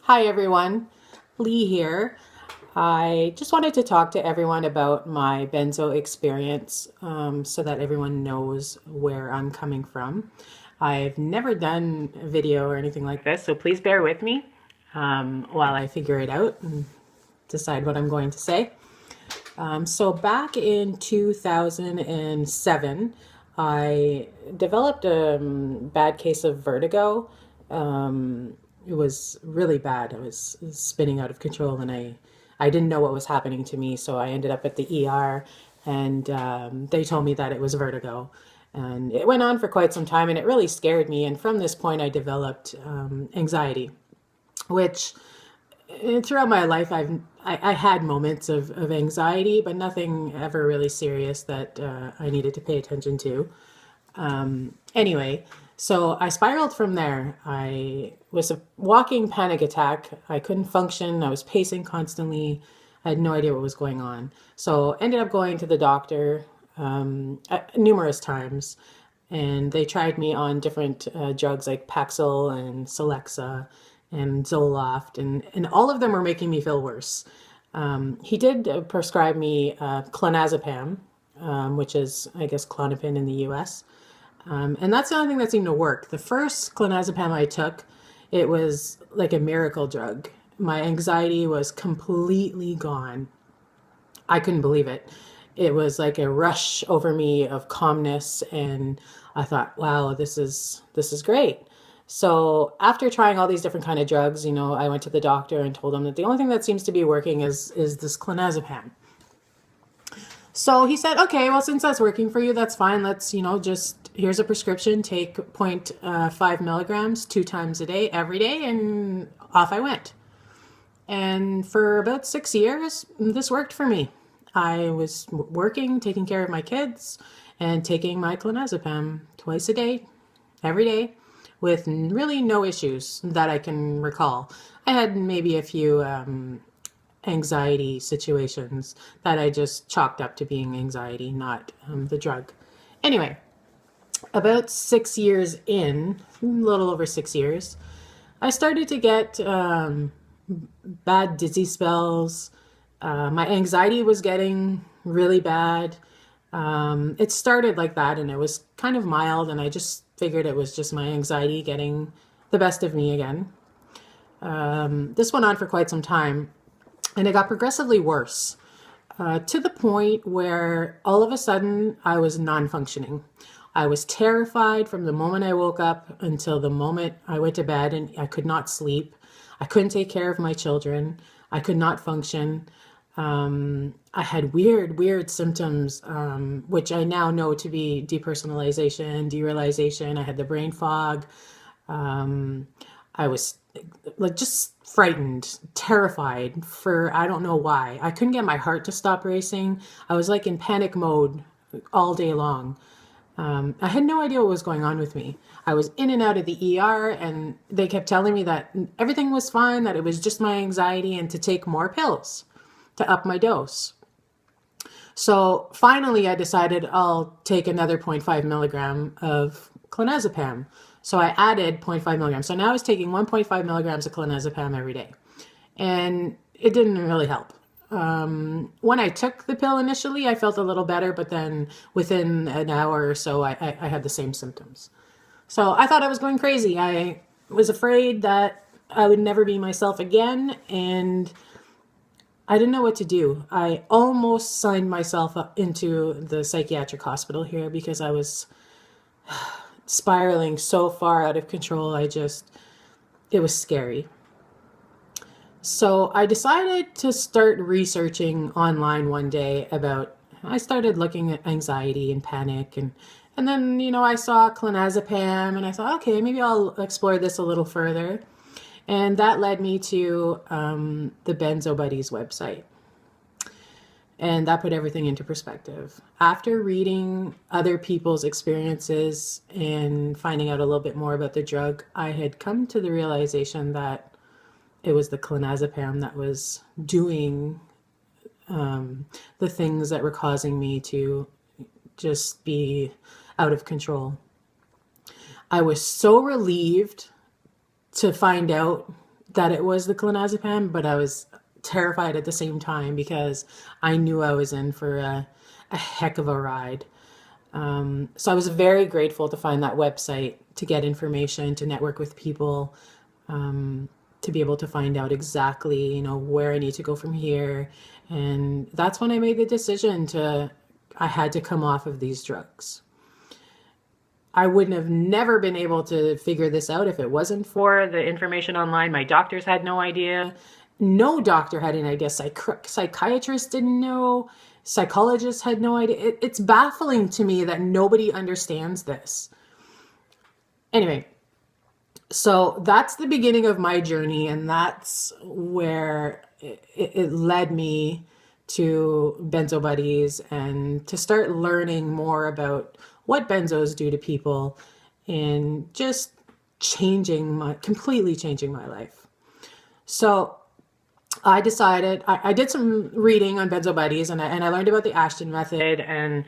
Hi everyone, Lee here. I just wanted to talk to everyone about my benzo experience so that everyone knows where I'm coming from. I've never done a video or anything like this, so please bear with me while I figure it out and decide what I'm going to say. So back in 2007, I developed a bad case of vertigo. It was really bad. I was spinning out of control, and I didn't know what was happening to me. So I ended up at the ER, and they told me that it was vertigo. And it went on for quite some time, and it really scared me. And from this point, I developed anxiety, which throughout my life I had moments of anxiety, but nothing ever really serious that I needed to pay attention to. Anyway, so I spiraled from there. I was a walking panic attack. I couldn't function. I was pacing constantly. I had no idea what was going on. So ended up going to the doctor numerous times, and they tried me on different drugs like Paxil and Celexa and Zoloft, and all of them were making me feel worse. He did prescribe me clonazepam, which is, I guess, Klonopin in the US. And that's the only thing that seemed to work. The first clonazepam I took, it was like a miracle drug. My anxiety was completely gone. I couldn't believe it. It was like a rush over me of calmness, and I thought, wow, this is great. So after trying all these different kind of drugs, I went to the doctor and told him that the only thing that seems to be working is this clonazepam. So he said, okay, well, since that's working for you, that's fine. Let's, just here's a prescription, take 0.5 milligrams 2 times a day, every day, and off I went. And for about 6 years, this worked for me. I was working, taking care of my kids, and taking my clonazepam twice a day, every day, with really no issues that I can recall. I had maybe a few anxiety situations that I just chalked up to being anxiety, not the drug. Anyway, about 6 years in, a little over 6 years, I started to get bad dizzy spells. My anxiety was getting really bad. It started like that, and it was kind of mild, and I just figured it was just my anxiety getting the best of me again. This went on for quite some time, and it got progressively worse to the point where all of a sudden I was non-functioning. I was terrified from the moment I woke up until the moment I went to bed, and I could not sleep. I couldn't take care of my children. I could not function. I had weird symptoms, which I now know to be depersonalization, derealization. I had the brain fog. I was like just frightened, terrified for I don't know why. I couldn't get my heart to stop racing. I was like in panic mode all day long. I had no idea what was going on with me. I was in and out of the ER, and they kept telling me that everything was fine, that it was just my anxiety, and to take more pills to up my dose. So finally I decided I'll take another 0.5 milligram of clonazepam. So I added 0.5 milligrams. So now I was taking 1.5 milligrams of clonazepam every day. And it didn't really help. When I took the pill initially, I felt a little better, but then within an hour or so, I had the same symptoms. So I thought I was going crazy. I was afraid that I would never be myself again, and I didn't know what to do. I almost signed myself up into the psychiatric hospital here because I was spiraling so far out of control. It was scary. So I decided to start researching online one day I started looking at anxiety and panic, and then, I saw clonazepam, and I thought, okay, maybe I'll explore this a little further. And that led me to the Benzo Buddies website. And that put everything into perspective. After reading other people's experiences and finding out a little bit more about the drug, I had come to the realization that it was the clonazepam that was doing the things that were causing me to just be out of control. I was so relieved to find out that it was the clonazepam, but I was terrified at the same time because I knew I was in for a heck of a ride. So I was very grateful to find that website, to get information, to network with people, to be able to find out exactly, you know, where I need to go from here. And that's when I made the decision I had to come off of these drugs. I wouldn't have never been able to figure this out if it wasn't for the information online. My doctors had no idea. No doctor had an idea. Psychiatrists didn't know. Psychologists had no idea. It's baffling to me that nobody understands this. Anyway, so that's the beginning of my journey, and that's where it led me to Benzo Buddies and to start learning more about what benzos do to people and just completely changing my life. So I decided, I did some reading on Benzo Buddies, and I learned about the Ashton method, and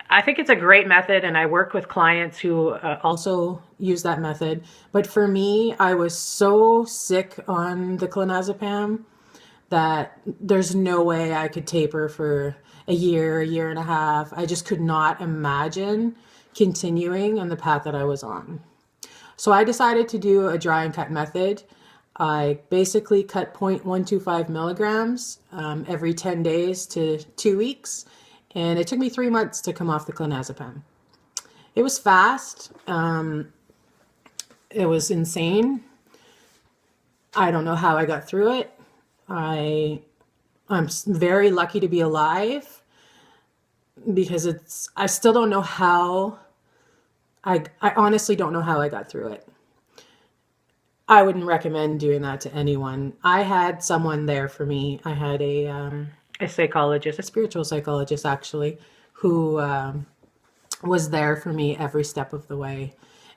I think it's a great method, and I work with clients who also use that method. But for me, I was so sick on the clonazepam that there's no way I could taper for a year and a half. I just could not imagine continuing on the path that I was on. So I decided to do a dry and cut method. I basically cut 0.125 milligrams every 10 days to 2 weeks. And it took me 3 months to come off the clonazepam. It was fast. It was insane. I don't know how I got through it. I'm very lucky to be alive, because I still don't know how, I honestly don't know how I got through it. I wouldn't recommend doing that to anyone. I had someone there for me. I had a psychologist, a spiritual psychologist actually, who was there for me every step of the way,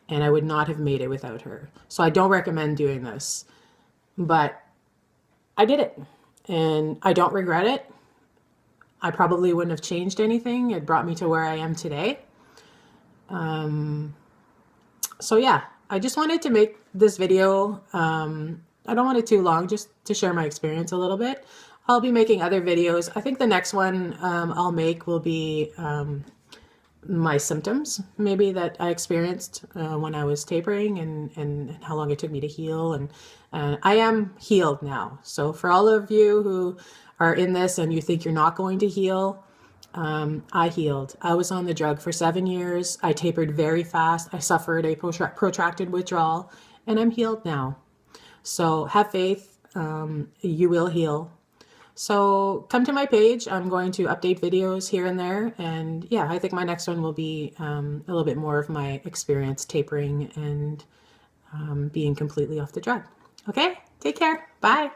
and I would not have made it without her. So I don't recommend doing this, but I did it, and I don't regret it. I probably wouldn't have changed anything. It brought me to where I am today. So yeah, I just wanted to make this video. I don't want it too long, just to share my experience a little bit. I'll be making other videos. I think the next one I'll make will be my symptoms, maybe, that I experienced when I was tapering, and how long it took me to heal. And I am healed now. So for all of you who are in this and you think you're not going to heal, I healed. I was on the drug for 7 years. I tapered very fast. I suffered a protracted withdrawal, and I'm healed now. So have faith. You will heal. So come to my page. I'm going to update videos here and there. And yeah, I think my next one will be a little bit more of my experience tapering and being completely off the drug. Okay, take care. Bye.